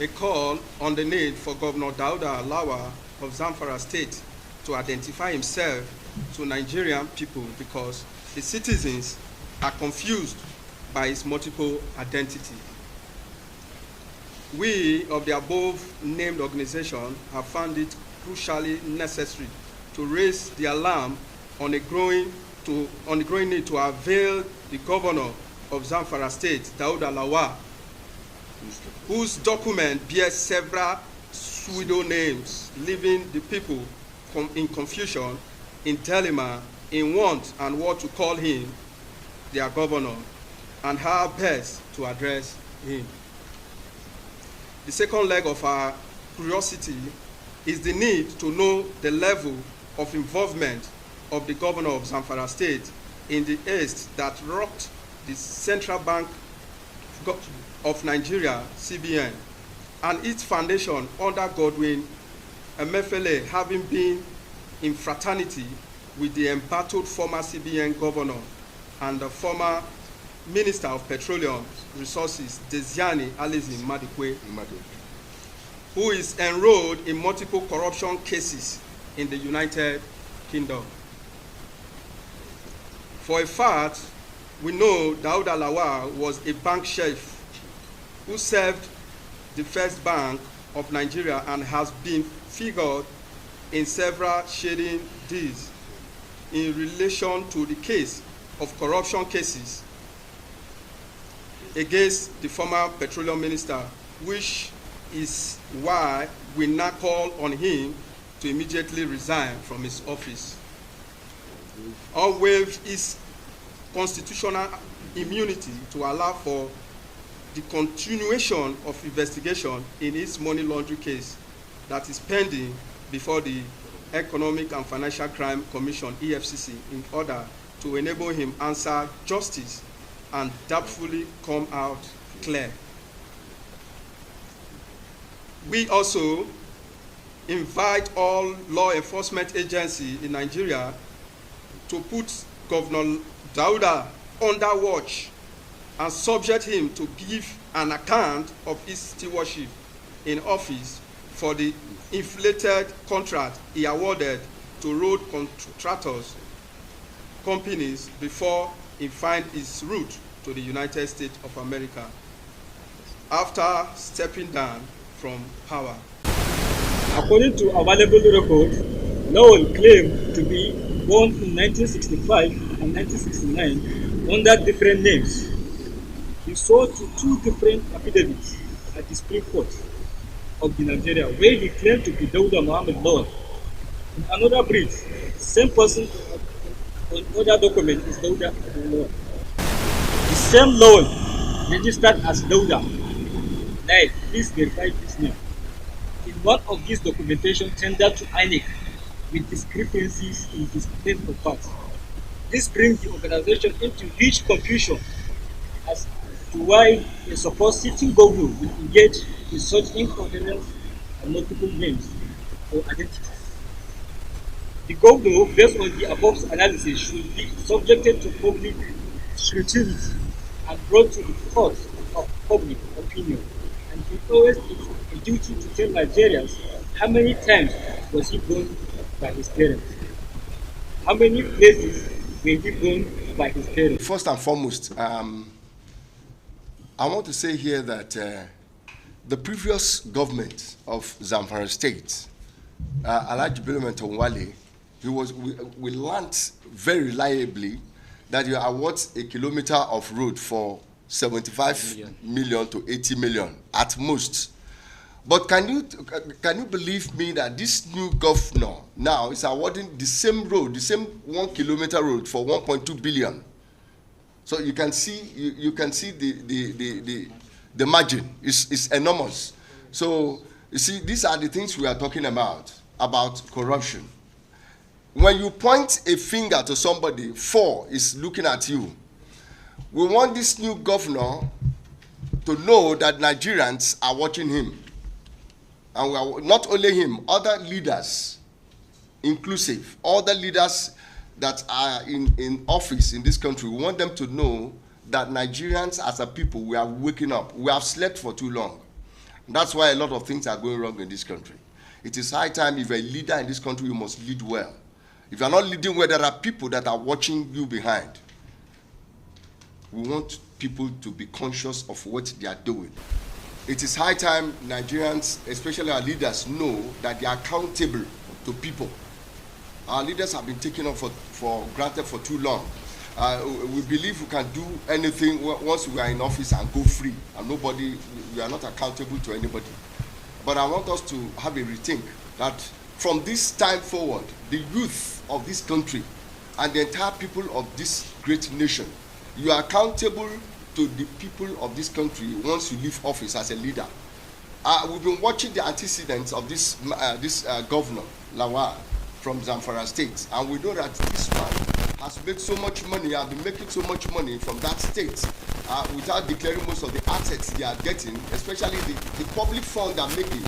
a call on the need for Governor Dauda Lawal of Zamfara State to identify himself to Nigerian people because the citizens are confused by his multiple identity. We of the above-named organization have found it crucially necessary to raise the alarm on the growing need to avail the governor of Zamfara State, Dauda Lawal, whose document bears several pseudo names, leaving the people in confusion, in dilemma, in want and what to call him their governor, and how best to address him. The second leg of our curiosity is the need to know the level of involvement of the governor of Zamfara State in the haste that rocked the Central Bank of Nigeria, CBN, and its foundation under Godwin Emefiele, having been in fraternity with the embattled former CBN governor and the former Minister of Petroleum Resources, Desiani Alizin Madikwe, who is enrolled in multiple corruption cases in the United Kingdom. For a fact, we know Dauda Lawal was a bank chef who served the First Bank of Nigeria and has been figured in several shading deeds in relation to the case of corruption cases against the former petroleum minister, which is why we now call on him to immediately resign from his office or waive his constitutional immunity to allow for the continuation of investigation in his money laundering case that is pending before the Economic and Financial Crime Commission, EFCC, in order to enable him answer justice and doubtfully come out clear. We also invite all law enforcement agencies in Nigeria to put Governor Dauda under watch and subject him to give an account of his stewardship in office for the inflated contract he awarded to road contractors companies before he find his route to the United States of America after stepping down from power. According to available records, Lawal claimed to be born in 1965 and 1969 under different names. He swore to two different affidavits at the Supreme Court of Nigeria, where he claimed to be Dauda Muhammad Lawal. In another brief, the same person on other document is Dauda Lawal. The same Lawal registered as Dauda. Now, please verify this name. In one of these documentation tendered to INEC with discrepancies in his date of birth. This brings the organization into huge confusion as to why a supposed sitting governor will engage in such incoherence and multiple names or identities. The governor, based on the above analysis, should be subjected to public scrutiny and brought to the court of public opinion. And he always is a duty to tell Nigerians how many times was he born by his parents. How many places were he born by his parents? First and foremost, I want to say here that the previous government of Zamfara State, Alhaji Bello Mentawalle, we learned very reliably that you award a kilometer of road for 75 million to 80 million at most. But can you believe me that this new governor now is awarding the same road, the same 1 kilometer road for 1.2 billion? So you can see the margin is enormous. So you see, these are the things we are talking about corruption. When you point a finger to somebody, 4 is looking at you. We want this new governor to know that Nigerians are watching him. And we are, not only him, other leaders, inclusive, other leaders that are in office in this country, we want them to know that Nigerians as a people, we are waking up. We have slept for too long. That's why a lot of things are going wrong in this country. It is high time, if you're a leader in this country, you must lead well. If you're not leading well, there are people that are watching you behind. We want people to be conscious of what they are doing. It is high time Nigerians, especially our leaders, know that they are accountable to people. Our leaders have been taken off for granted for too long. We believe we can do anything once we are in office and go free, and we are not accountable to anybody. But I want us to have a rethink that from this time forward, the youth of this country and the entire people of this great nation, you are accountable to the people of this country once you leave office as a leader. We've been watching the antecedents of this governor, Lawal, from Zamfara State, and we know that this man has made so much money, have been making so much money from that state without declaring most of the assets they are getting, especially the public fund they're making